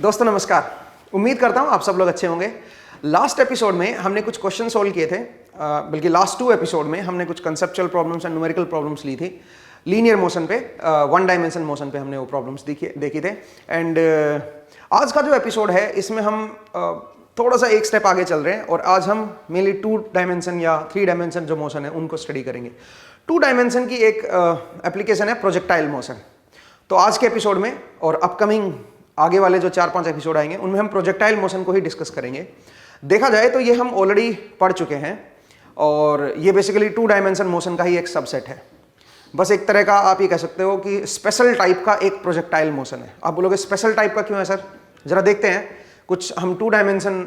दोस्तों नमस्कार। उम्मीद करता हूँ आप सब लोग अच्छे होंगे। लास्ट एपिसोड में हमने कुछ क्वेश्चन सोल्व किए थे, बल्कि लास्ट 2 एपिसोड में हमने कुछ conceptual problems and numerical problems ली थी। लीनियर मोशन पे, 1 डायमेंशन मोशन पे हमने वो प्रॉब्लम्स देखी थे। एंड आज का जो एपिसोड है इसमें हम थोड़ा सा एक स्टेप आगे चल रहे हैं और आज हम मेनली 2 डायमेंशन या 3 डायमेंशन जो मोशन है उनको स्टडी करेंगे। 2 डायमेंशन की एक एप्लीकेशन है प्रोजेक्टाइल मोशन। तो आज के एपिसोड में और अपकमिंग आगे वाले जो 4-5 एपिसोड आएंगे उनमें हम प्रोजेक्टाइल मोशन को ही डिस्कस करेंगे। देखा जाए तो ये हम ऑलरेडी पढ़ चुके हैं और ये बेसिकली 2 डायमेंशन मोशन का ही एक सबसेट है। बस एक तरह का आप ये कह सकते हो कि स्पेशल टाइप का एक प्रोजेक्टाइल मोशन है। आप बोलोगे स्पेशल टाइप का क्यों है सर? जरा देखते हैं, कुछ हम 2 डायमेंशन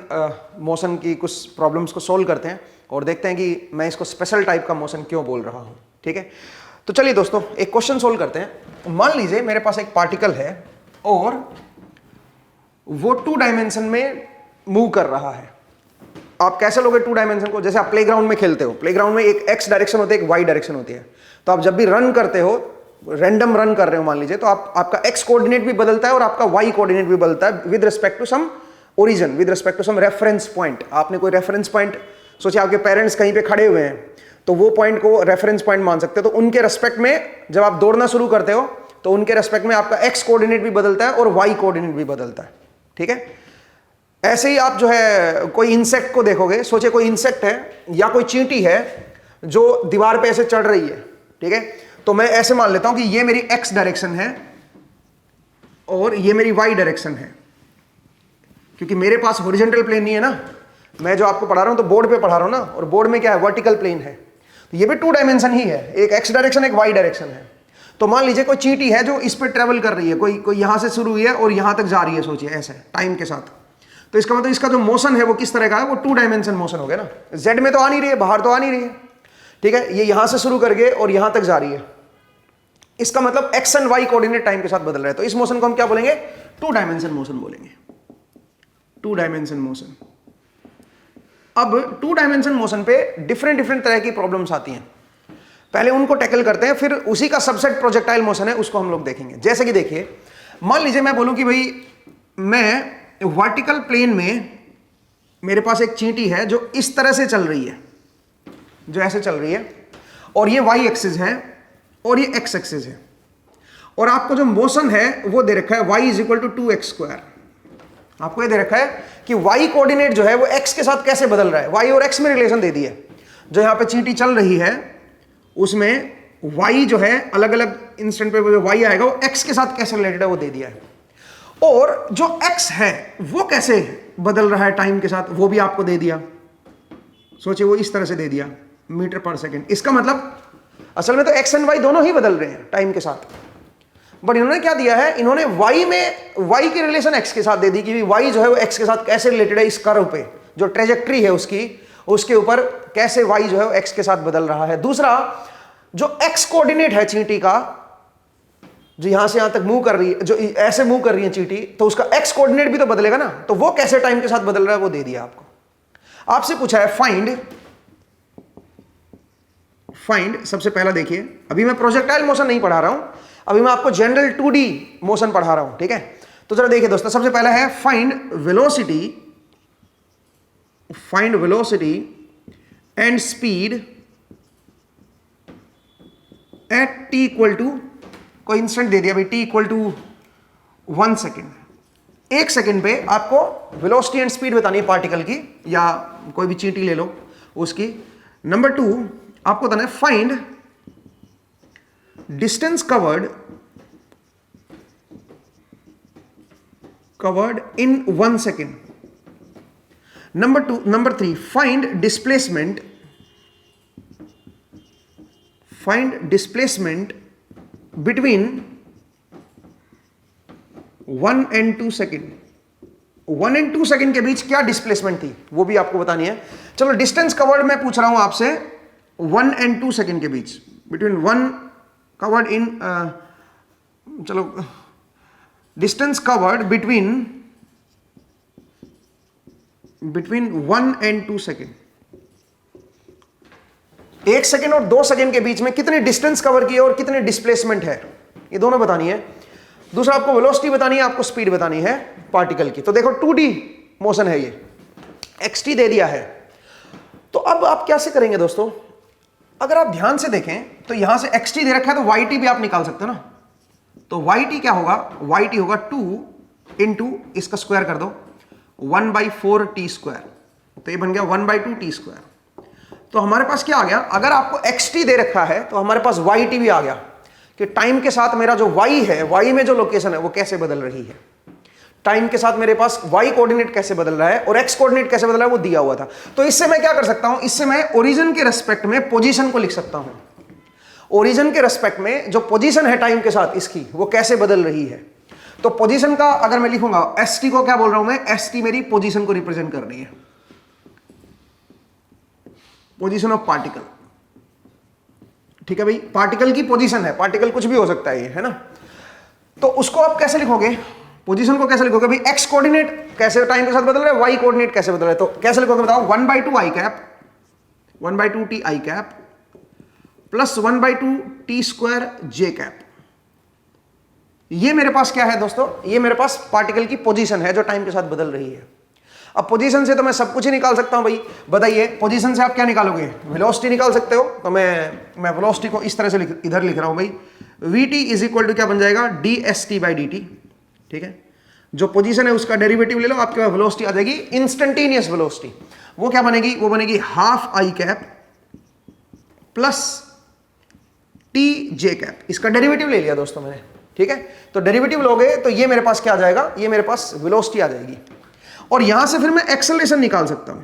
मोशन की कुछ प्रॉब्लम्स को सोल्व करते हैं और देखते हैं कि मैं इसको स्पेशल टाइप का मोशन क्यों बोल रहा हूँ। ठीक है, तो चलिए दोस्तों एक क्वेश्चन सोल्व करते हैं। मान लीजिए मेरे पास एक पार्टिकल है और वो 2 डायमेंशन में मूव कर रहा है। आप कैसे लोगे 2 डायमेंशन को? जैसे आप प्लेग्राउंड में खेलते हो, प्लेग्राउंड में एक एक्स डायरेक्शन होती है, एक वाई डायरेक्शन होती है। तो आप जब भी रन करते हो, रैंडम रन कर रहे हो मान लीजिए, तो आपका एक्स कोऑर्डिनेट भी बदलता है और आपका वाई कोऑर्डिनेट भी बदलता है with respect to some origin, with respect to some reference point. आपने कोई रेफरेंस पॉइंट सोचिए, आपके पेरेंट्स कहीं पे खड़े हुए हैं तो वो पॉइंट को रेफरेंस पॉइंट मान सकते हो। तो उनके रेस्पेक्ट में जब आप दौड़ना शुरू करते हो तो उनके रेस्पेक्ट में आपका एक्स कोऑर्डिनेट भी बदलता है और वाई कोऑर्डिनेट भी बदलता है। ठीक है, ऐसे ही आप जो है कोई इंसेक्ट को देखोगे, सोचिए कोई इंसेक्ट है या कोई चींटी है जो दीवार पे ऐसे चढ़ रही है। ठीक है, तो मैं ऐसे मान लेता हूं कि ये मेरी एक्स डायरेक्शन है और ये मेरी वाई डायरेक्शन है, क्योंकि मेरे पास हॉरिजॉन्टल प्लेन नहीं है ना। मैं जो आपको पढ़ा रहा हूं तो बोर्ड पे पढ़ा रहा हूं ना, और बोर्ड में क्या है? वर्टिकल प्लेन है। तो ये भी 2 डायमेंशन ही है, एक एक्स डायरेक्शन एक वाई डायरेक्शन है। तो मान लीजिए कोई चींटी है जो इस पर ट्रेवल कर रही है, कोई यहां से शुरू हुई है और यहां तक जा रही है, सोचिए ऐसे टाइम के साथ। तो इसका मतलब इसका जो मोशन है वो किस तरह का है? वो 2 डायमेंशन मोशन हो गया ना। जेड में तो आ नहीं रही है, बाहर तो आ नहीं रही है। ठीक है, ये यहां से शुरू करके और यहां तक जा रही है। इसका मतलब X and Y coordinate time के साथ बदल रहे हैं। तो इस मोशन को हम क्या बोलेंगे? 2 डायमेंशन मोशन बोलेंगे। 2 डायमेंशन मोशन। अब 2 डायमेंशन मोशन पे डिफरेंट तरह की प्रॉब्लम्स आती हैं। पहले उनको टैकल करते हैं, फिर उसी का सबसेट प्रोजेक्टाइल मोशन है उसको हम लोग देखेंगे। जैसे कि देखिए, मान लीजिए मैं बोलूं कि भाई मैं वर्टिकल प्लेन में मेरे पास एक चींटी है जो इस तरह से चल रही है, जो ऐसे चल रही है, और ये वाई एक्सिस है और ये एक्स एक्सिस है, और आपको जो मोशन है वो दे रखा है y = 2x²। आपको ये दे रखा है कि y कोऑर्डिनेट जो है वो x के साथ कैसे बदल रहा है। y और x में रिलेशन दे दी है। जो यहां पे चींटी चल रही है उसमें y जो है अलग अलग इंस्टेंट पे जो y आएगा वो x के साथ कैसे रिलेटेड है वो दे दिया है। और जो x है वो कैसे बदल रहा है टाइम के साथ वो भी आपको दे दिया। सोचिए वो इस तरह से दे दिया, मीटर पर सेकेंड। इसका मतलब असल में तो x एंड y दोनों ही बदल रहे हैं टाइम के साथ, बट इन्होंने क्या दिया है? इन्होंने y में y की रिलेशन x के साथ दे दी कि y जो है वो x के साथ कैसे रिलेटेड है। इस कर्व पे जो ट्रेजेक्ट्री है उसके ऊपर कैसे y जो है वो x के साथ बदल रहा है। दूसरा, जो x कोऑर्डिनेट है चींटी का, जो यहां से यहां तक मूव कर रही है, जो ऐसे मूव कर रही है चींटी, तो उसका x कोऑर्डिनेट भी तो बदलेगा ना। तो वो कैसे टाइम के साथ बदल रहा है वो दे दिया आपको। आपसे पूछा है फाइंड। सबसे पहला देखिए, अभी मैं प्रोजेक्टाइल मोशन नहीं पढ़ा रहा हूं, अभी मैं आपको जनरल 2D मोशन पढ़ा रहा हूं। ठीक है, तो जरा देखिए दोस्तों, सबसे पहला है find velocity and speed at t = कोई इंस्टेंट दे दिया भाई, t = 1 सेकेंड। 1 सेकेंड पे आपको वेलोसिटी एंड स्पीड बतानी है पार्टिकल की, या कोई भी चींटी ले लो उसकी। नंबर 2 आपको बताना है find distance covered in 1 second. Number 3 find displacement between 1 and 2 second. 1 and 2 second के बीच क्या डिस्प्लेसमेंट थी वो भी आपको बतानी है। चलो, डिस्टेंस कवर्ड मैं पूछ रहा हूं आपसे 1 and 2 सेकेंड के बीच, बिटवीन 1 कवर्ड इन, चलो, distance covered between 1 and 2 second. 1 second और 2 सेकेंड के बीच में कितनी डिस्टेंस कवर की है और कितनी डिस्प्लेसमेंट है, ये दोनों बतानी है। दूसरा आपको वेलोसिटी बतानी है, आपको स्पीड बतानी है पार्टिकल की। तो देखो 2D मोशन है ये, xt दे दिया है। तो अब आप कैसे करेंगे दोस्तों, अगर आप ध्यान से देखें तो यहां से xt दे रखा है तो yt भी आप निकाल सकते हो ना। तो yt क्या होगा, yt होगा 2 इंटू इसका स्क्वायर कर दो 1/4t², तो ये बन गया 1/2t²। तो हमारे पास क्या आ गया, अगर आपको xt दे रखा है तो हमारे पास yt भी आ गया कि टाइम के साथ मेरा जो y है, y में जो लोकेशन है वो कैसे बदल रही है, टाइम के साथ मेरे पास y कोऑर्डिनेट कैसे बदल रहा है और x कोऑर्डिनेट कैसे बदल रहा है वो दिया हुआ था। तो इससे मैं क्या कर सकता हूं, इससे मैं ओरिजिन के रेस्पेक्ट में पोजीशन को लिख सकता हूं। ओरिजिन के रेस्पेक्ट में जो पोजीशन है टाइम के साथ इसकी, वो कैसे बदल रही है। तो पोजीशन का अगर मैं लिखूंगा, st को क्या बोल रहा हूं मैं, st मेरी पोजीशन को रिप्रेजेंट कर रही है, पोजीशन ऑफ पार्टिकल। ठीक है भाई, पार्टिकल की पोजीशन है, पार्टिकल कुछ भी हो सकता है ये, है ना। तो उसको आप कैसे लिखोगे, पोजीशन को कैसे लिखोगे भाई, x कोऑर्डिनेट कैसे टाइम के साथ बदल रहा है, y कोऑर्डिनेट कैसे बदल रहा है, तो कैसे लिखोगे बताओ, 1/2 i cap 1/2t i cap plus 1/2t² j cap. ये मेरे पास क्या है दोस्तों, ये मेरे पास पार्टिकल की पोजीशन है जो टाइम के साथ बदल रही है। अब पोजीशन से तो मैं सब कुछ ही निकाल सकता हूं भाई, बताइए पोजीशन से आप क्या निकालोगे, वेलोसिटी निकाल सकते हो। तो मैं वेलोसिटी को इस तरह से इधर लिख रहा हूं भाई, vt इज इक्वल टू क्या बन जाएगा, dt/dt। ठीक है, जो पोजीशन है उसका डेरिवेटिव ले लो, आपके पास वेलोसिटी आ जाएगी इंस्टेंटेनियस वेलोसिटी। वो क्या बनेगी, वो बनेगी half i cap plus t j cap. इसका डेरिवेटिव ले लिया दोस्तों मैंने। ठीक है, तो डेरिवेटिव लोगे तो ये मेरे पास क्या आ जाएगा, ये मेरे पास वेलोसिटी आ जाएगी। और यहां से फिर मैं एक्सेलरेशन निकाल सकता हूं।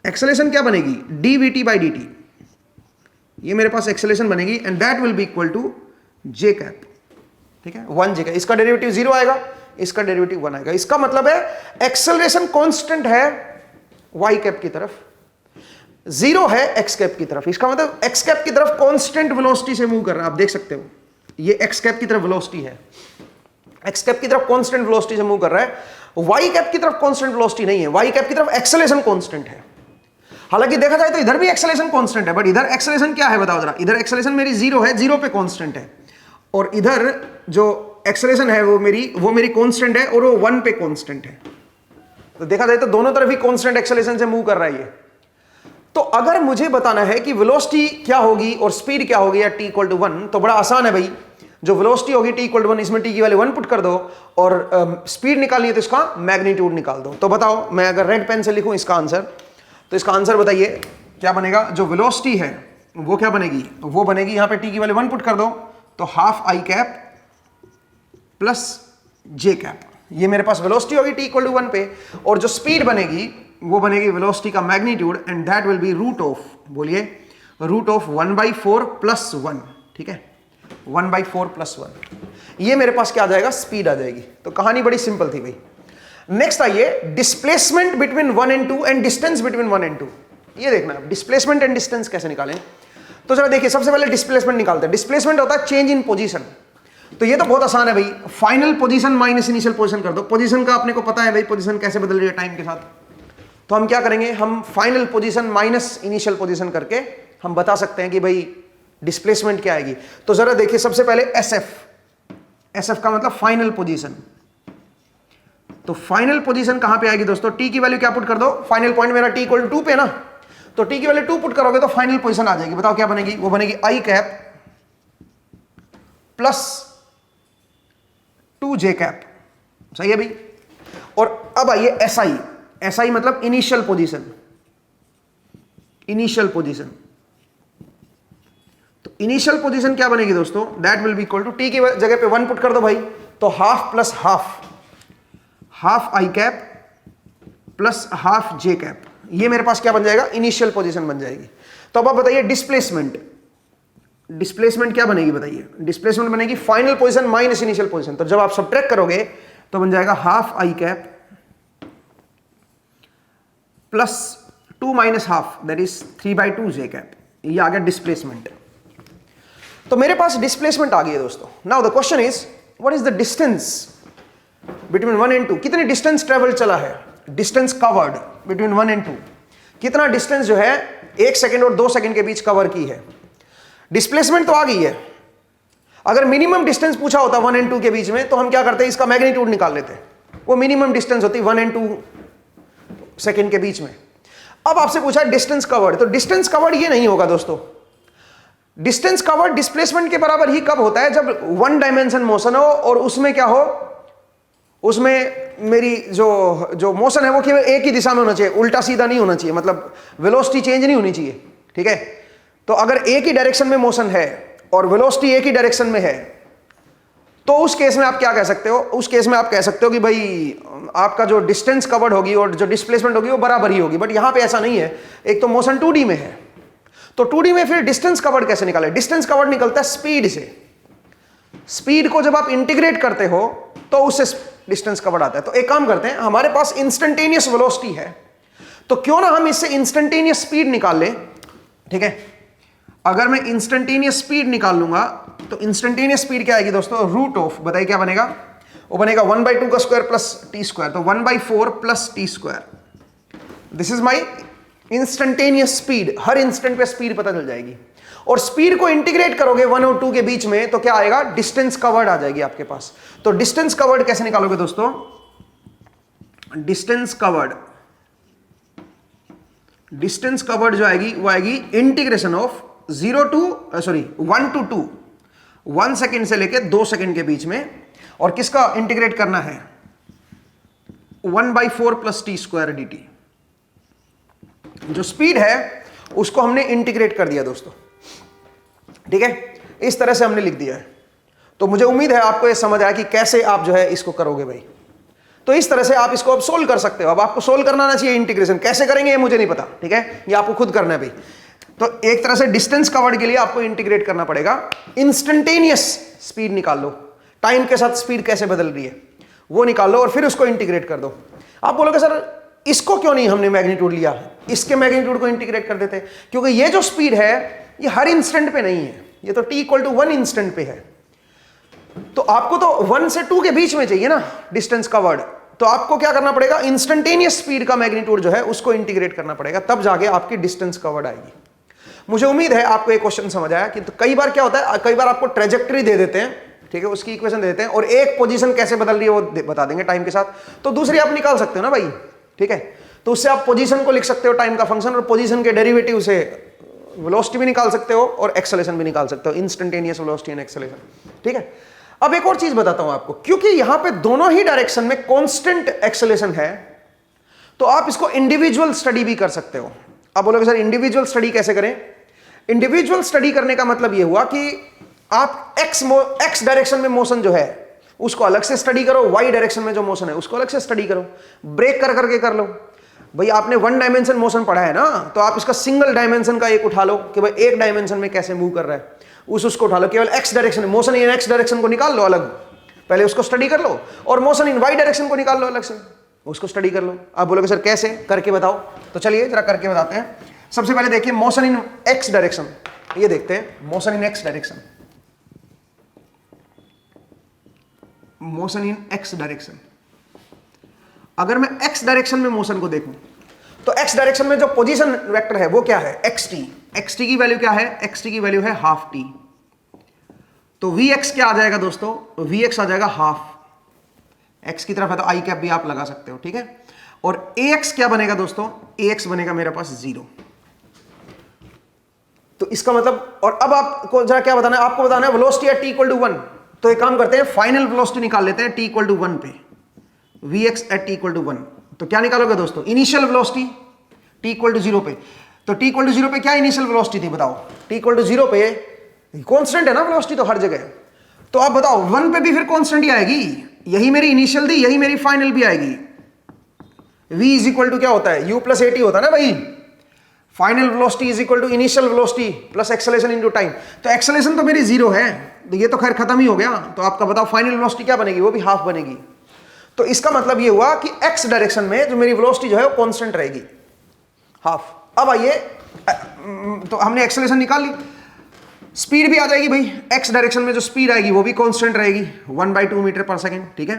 एक्सेलरेशन क्या बनेगी, dvt/dt। ये मेरे पास एक्सेलरेशन बनेगी and that will be equal to j cap. ठीक है, 1 j कैप, इसका डेरिवेटिव 0 आएगा, इसका डेरिवेटिव 1 आएगा। इसका मतलब है एक्सेलरेशन कांस्टेंट है y कैप की तरफ, 0 है x कैप की तरफ। इसका मतलब x कैप की तरफ कांस्टेंट वेलोसिटी से मूव कर रहा है। आप देख सकते हो ये x कैप की तरफ वेलोसिटी है, x कैप की तरफ कांस्टेंट वेलोसिटी से मूव कर रहा है। y कैप की तरफ कांस्टेंट वेलोसिटी नहीं है, y कैप की तरफ एक्सेलरेशन कांस्टेंट है। हालांकि देखा जाए तो इधर भी एक्सेलरेशन कांस्टेंट है, बट इधर एक्सेलरेशन क्या है बताओ जरा, इधर एक्सेलरेशन मेरी 0 है, 0 पे कांस्टेंट है, और इधर जो एक्सेलरेशन है वो मेरी कांस्टेंट है और वो 1 पे कांस्टेंट है। तो देखा जाए तो दोनों तरफ ही कांस्टेंट एक्सेलरेशन से मूव कर रहा है ये। तो अगर मुझे बताना है कि वेलोसिटी क्या होगी और स्पीड क्या होगी या t = 1, तो बड़ा आसान है भाई, जो वेलोसिटी होगी t = 1, इसमें t की वैल्यू 1 पुट कर दो, और स्पीड निकालनी है तो इसका मैग्नीट्यूड निकाल दो। तो बताओ, मैं अगर रेड पेन से लिखूं इसका आंसर, तो इसका आंसर बताइए क्या बनेगा। जो वेलोसिटी है वो क्या बनेगी, वो बनेगी यहां पे t की वैल्यू 1 पुट कर दो तो half i cap plus j cap. ये मेरे पास वेलोसिटी होगी t = 1 पे, और जो स्पीड बनेगी वो बनेगी वेलोसिटी का magnitude and that will be root of, बोलिए रूट ऑफ 1/4 प्लस 1। ठीक है, 1/4 प्लस 1, ये मेरे पास क्या आ जाएगा, स्पीड आ जाएगी। तो कहानी बड़ी सिंपल थी भाई। नेक्स्ट आइए, displacement between 1 and 2 and distance between 1 and 2। ये देखना डिस्प्लेसमेंट एंड डिस्टेंस कैसे निकालें। तो जरा देखिए, सबसे पहले डिस्प्लेसमेंट निकालते हैं। डिस्प्लेसमेंट होता है चेंज इन पोजीशन। तो ये तो बहुत आसान है भाई, final position minus initial position कर दो। पोजीशन का अपने को पता है भाई, पोजीशन कैसे बदल रही है टाइम के साथ। तो हम क्या करेंगे, हम final position minus initial position करके हम बता सकते हैं कि भाई डिस्प्लेसमेंट क्या आएगी। तो जरा देखिए, सबसे पहले SF का मतलब फाइनल पोजीशन। तो फाइनल पोजीशन कहां पे आएगी दोस्तों, t की वैल्यू क्या पुट कर दो, फाइनल पॉइंट मेरा t = 2 पे ना, तो t की वैल्यू 2 पुट करोगे तो फाइनल पोजीशन आ जाएगी। बताओ क्या बनेगी, वो बनेगी i cap plus 2j cap. सही है भाई। और अब आइए SI मतलब इनिशियल पोजीशन। इनिशियल पोजीशन, तो इनिशियल पोजीशन क्या बनेगी दोस्तों, that will be equal to t की जगह पे 1 पुट कर दो भाई, तो half plus half i cap plus half j cap. ये मेरे पास क्या बन जाएगा, इनिशियल पोजीशन बन जाएगी। तो अब आप बताइए डिस्प्लेसमेंट क्या बनेगी, बताइए। डिस्प्लेसमेंट बनेगी final position minus initial position. तो जब आप सबट्रैक्ट करोगे तो बन जाएगा half i cap plus 2 minus half, that is 3/2 j cap. ये आ गया डिस्प्लेसमेंट। तो मेरे पास डिस्प्लेसमेंट आ गई है दोस्तों। Now the question is what is the distance between 1 and 2। कितनी डिस्टेंस ट्रेवल चला है, डिस्टेंस कवर्ड बिटवीन 1 and 2, कितना डिस्टेंस जो है 1 सेकंड और 2 सेकंड के बीच कवर की है। डिस्प्लेसमेंट तो आ गई है। अगर मिनिमम डिस्टेंस पूछा होता 1 एंड 2 के बीच में तो हम क्या करते हैं, इसका मैग्नीट्यूड निकाल लेते। वो मिनिमम डिस्टेंस होती 1 एंड 2 सेकेंड के बीच में। अब आपसे पूछा डिस्टेंस कवर्ड, तो डिस्टेंस कवर्ड ये नहीं होगा दोस्तों। डिस्टेंस कवर्ड डिस्प्लेसमेंट के बराबर ही कब होता है, जब वन डायमेंशन मोशन हो और उसमें क्या हो, उसमें मेरी जो मोशन है वो केवल एक ही दिशा में होना चाहिए, उल्टा सीधा नहीं होना चाहिए, मतलब वेलोसिटी चेंज नहीं होनी चाहिए। ठीक है, तो अगर एक ही डायरेक्शन में मोशन है और वेलोसिटी एक ही डायरेक्शन में है तो उस केस में आप क्या कह सकते हो, उस केस में आप कह सकते हो कि भाई आपका जो डिस्टेंस कवर्ड होगी और जो डिस्प्लेसमेंट होगी वो बराबर ही होगी। बट यहां पे ऐसा नहीं है, एक तो मोशन 2D में है, तो 2D में फिर डिस्टेंस कवर्ड कैसे निकाले? डिस्टेंस कवर्ड निकलता है स्पीड से। स्पीड को जब आप इंटीग्रेट करते हो तो उससे डिस्टेंस कवर्ड आता है। तो एक काम करते हैं, हमारे पास इंस्टेंटेनियस वेलोसिटी है, तो क्यों ना हम इससे इंस्टेंटेनियस स्पीड निकाल लें। ठीक है, अगर मैं इंस्टेंटेनियस स्पीड निकाल लूंगा तो इंस्टेंटेनियस स्पीड क्या आएगी दोस्तों, रूट ऑफ, बताइए क्या बनेगा, वो बनेगा 1/2 का स्क्वायर प्लस टी स्क्वायर, तो 1/4 plus t square. This is my instantaneous speed. Her instant पे स्पीड पता चल जाएगी, और स्पीड को इंटीग्रेट करोगे 1 और 2 के बीच में तो क्या आएगा, डिस्टेंस कवर्ड आ जाएगी आपके पास। तो डिस्टेंस कवर्ड कैसे निकालोगे दोस्तों, डिस्टेंस कवर्ड जो आएगी वो आएगी इंटीग्रेशन ऑफ 1 to 2, 1 सेकेंड से लेके 2 सेकेंड के बीच में, और किसका इंटीग्रेट करना है, 1/4 plus t square D T. जो स्पीड है उसको हमने इंटीग्रेट कर दिया दोस्तों। ठीक है, इस तरह से हमने लिख दिया है। तो मुझे उम्मीद है आपको ये समझ आया कि कैसे आप जो है इसको करोगे भाई। तो इस तरह से आप इसको अब सोल्व कर सकते हो। अब आपको सोल्व करना आना चाहिए, इंटीग्रेशन कैसे करेंगे ये मुझे नहीं पता। ठीक है, ये आपको खुद करना है भाई। तो एक तरह से डिस्टेंस कवर्ड के लिए आपको इंटीग्रेट करना पड़ेगा। इंस्टेंटेनियस स्पीड निकाल लो, टाइम के साथ स्पीड कैसे बदल रही है वो निकाल लो और फिर उसको इंटीग्रेट कर दो। आप बोलोगे सर इसको क्यों नहीं हमने मैग्नीट्यूड लिया, इसके मैग्नीट्यूड को इंटीग्रेट कर देते, क्योंकि ये जो स्पीड है ये हर इंस्टेंट पे नहीं है, ये तो t = 1 इंस्टेंट पे है। तो आपको तो 1 से 2 के बीच में चाहिए ना डिस्टेंस कवर्ड, तो आपको क्या करना पड़ेगा, इंस्टेंटेनियस स्पीड का मैग्नीट्यूड जो है उसको इंटीग्रेट करना पड़ेगा, तब जाके आपकी डिस्टेंस कवर्ड आएगी। मुझे उम्मीद है आपको एक क्वेश्चन समझ आया कि तो कई बार क्या होता है, कई बार आपको ट्रेजेक्टरी दे देते हैं, ठीक है, उसकी इक्वेशन दे देते हैं और एक पोजीशन कैसे बदल रही है वो बता देंगे टाइम के साथ, तो दूसरी आप निकाल सकते हो ना भाई। ठीक है, तो उससे आप पोजीशन को लिख सकते हो, टाइम का फंक्शन, और पोजीशन के डेरिवेटिव से वेलोसिटी भी निकाल सकते हो और एक्सेलरेशन भी निकाल सकते हो, इंस्टेंटेनियस वेलोसिटी एंड एक्सेलरेशन। ठीक है, अब एक और चीज बताता हूं आपको, क्योंकि यहां पे दोनों ही डायरेक्शन में कांस्टेंट एक्सेलरेशन है तो आप इसको इंडिविजुअल स्टडी भी कर सकते हो। आप बोलोगे सर इंडिविजुअल स्टडी कैसे करें? इंडिविजुअल स्टडी करने का मतलब यह हुआ कि आप एक्स डायरेक्शन में मोशन जो है उसको अलग से स्टडी करो, वाई डायरेक्शन में जो मोशन है उसको अलग से स्टडी करो, ब्रेक कर करके कर लो। भाई आपने 1 डायमेंशन मोशन पढ़ा है ना, तो आप इसका सिंगल डायमेंशन का एक उठा लो कि भाई एक डायमेंशन में कैसे मूव कर रहा है, उसको उठा लो। केवल x direction motion in x direction को निकाल लो अलग, पहले उसको स्टडी कर लो, और मोशन इन वाई डायरेक्शन को निकाल लो अलग से, उसको स्टडी कर लो। आप बोलोगे सर कैसे, करके बताओ, तो चलिए जरा करके बताते हैं। सबसे पहले देखिए मोशन इन एक्स डायरेक्शन, ये देखते हैं motion in x direction, motion in x direction. अगर मैं एक्स डायरेक्शन में मोशन को देखूं तो एक्स डायरेक्शन में जो पोजीशन वेक्टर है वो क्या है, xt। xt की वैल्यू क्या है, xt की वैल्यू है हाफ t। तो vx क्या आ जाएगा दोस्तों, vx आ जाएगा हाफ, x की तरफ है तो i कैप भी आप लगा सकते हो। ठीक है, और ax क्या बनेगा दोस्तों, ax बनेगा मेरे पास 0। तो इसका मतलब, और अब आपको जरा क्या बताना है, आपको बताना है वेलोसिटी एट t = 1। तो एक काम करते हैं, फाइनल वेलोसिटी निकाल लेते हैं t = 1 पे, vx एट t = 1। तो क्या निकालोगे दोस्तों, इनिशियल वेलोसिटी t = 0 पे। तो t = 0 पे क्या इनिशियल वेलोसिटी थी बताओ, t = 0 पे कांस्टेंट है ना वेलोसिटी तो हर जगह। तो आप बताओ 1 पे भी फिर कांस्टेंट ही आएगी, यही मेरी इनिशियल थी, यही मेरी फाइनल भी आएगी। v = क्या होता है, u + at होता है ना भाई। Final velocity = initial velocity plus acceleration into time. तो एक्सेलरेशन तो मेरी 0 है, तो ये तो खैर खत्म ही हो गया। तो आपका बताओ फाइनल वेलोसिटी क्या बनेगी, वो भी हाफ बनेगी। तो इसका मतलब ये हुआ कि एक्स डायरेक्शन में जो मेरी वेलोसिटी जो है वो कांस्टेंट रहेगी, हाफ। अब आइए, तो हमने एक्सेलरेशन निकाल ली, स्पीड भी आ जाएगी भाई, एक्स डायरेक्शन में जो स्पीड आएगी वो भी कांस्टेंट रहेगी 1/2 मीटर पर सेकेंड। ठीक है,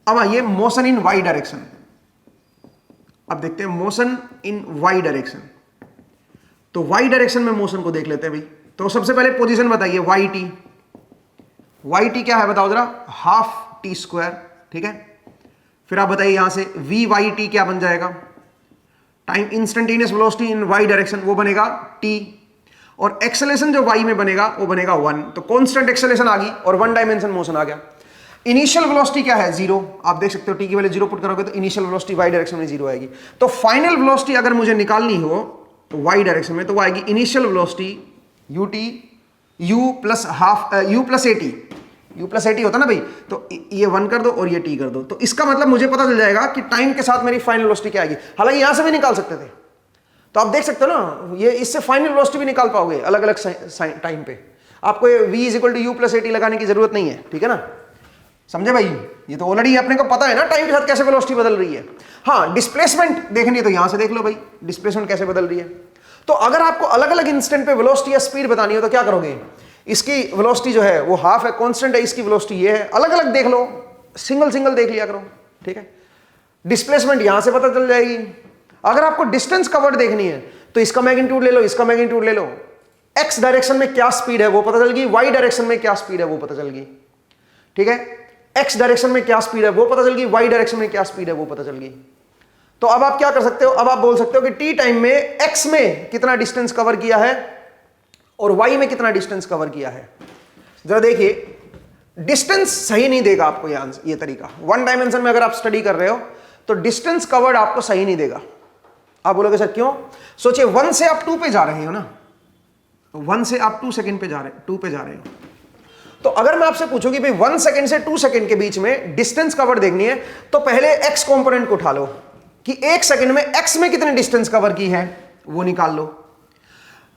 अब आइए मोशन इन वाई डायरेक्शन। अब देखते हैं मोशन इन वाई डायरेक्शन। तो वाई डायरेक्शन में मोशन को देख लेते हैं भाई। तो सबसे पहले पोजीशन बताइए, वाई टी, वाई टी क्या है बताओ जरा, हाफ टी स्क्वायर, ठीक है। फिर आप बताइए यहां से वी वाई टी क्या बन जाएगा, time instantaneous velocity in Y direction वो बनेगा टी, और एक्सेलेरेशन जो वाई में बनेगा वो बनेगा 1। तो कांस्टेंट एक्सेलेरेशन आ गई और वन डायमेंशन मोशन आ गया। इनिशियल वेलोसिटी क्या है, 0। आप देख सकते हो टी की वैल्यू 0 पुट करोगे तो इनिशियल वेलोसिटी वाई डायरेक्शन में 0 आएगी। तो फाइनल वेलोसिटी अगर मुझे निकालनी हो तो वाई डायरेक्शन में, तो वो आएगी initial velocity U T U plus half you plus a T, you plus a T होता ना भाई, तो ये 1 कर दो और ये टी कर दो, तो इसका मतलब मुझे पता चल जाएगा कि टाइम के साथ मेरी फाइनल वेलोसिटी क्या आएगी। हालांकि यहां से भी निकाल सकते थे, तो आप देख सकते हो ना, ये इससे फाइनल वेलोसिटी भी निकाल पाओगे अलग अलग टाइम पे। आपको ये v is equal to u plus a t लगाने की जरूरत नहीं है, ठीक है ना, समझे भाई। ये तो ऑलरेडी अपने को पता है ना टाइम के साथ कैसे वेलोसिटी बदल रही है। हाँ, डिस्प्लेसमेंट देखनी है तो यहां से देख लो भाई, डिस्प्लेसमेंट कैसे बदल रही है। तो अगर आपको अलग अलग इंस्टेंट पे वेलोसिटी या स्पीड बतानी हो तो क्या करोगे, इसकी वेलोसिटी जो है वो हाफ है, कांस्टेंट है, इसकी वेलोसिटी ये है, अलग अलग देख लो, सिंगल सिंगल देख लिया करो, ठीक है। डिस्प्लेसमेंट यहां से पता चल जाएगी। अगर आपको डिस्टेंस कवर्ड देखनी है तो इसका मैग्नीट्यूड ले लो, इसका मैग्नीट्यूड ले लो, एक्स डायरेक्शन में क्या स्पीड है वो पता चल गई, वाई डायरेक्शन में क्या स्पीड है वो पता चल गई, ठीक है। एक्स डायरेक्शन में क्या स्पीड है वो पता चल गई, वाई डायरेक्शन में क्या स्पीड है वो पता चल गई। तो अब आप क्या कर सकते हो, अब आप बोल सकते हो कि टी टाइम में एक्स में कितना डिस्टेंस कवर किया है और वाई में कितना डिस्टेंस कवर किया है। जरा देखिए, डिस्टेंस सही नहीं देगा आपको ये तरीका। वन डायमेंशन में अगर आप स्टडी कर रहे हो तो डिस्टेंस कवर्ड आपको सही नहीं देगा। आप बोलोगे सर क्यों, सोचिए 1 से आप 2 पे जा रहे हो ना, 1 से आप 2 सेकंड पे जा रहे, 2 पे जा रहे हो, तो अगर मैं आपसे पूछूं कि भाई 1 सेकंड से 2 सेकंड के बीच में डिस्टेंस कवर देखनी है तो पहले एक्स कंपोनेंट को उठा लो कि 1 सेकंड में एक्स में कितनी डिस्टेंस कवर की है वो निकाल लो।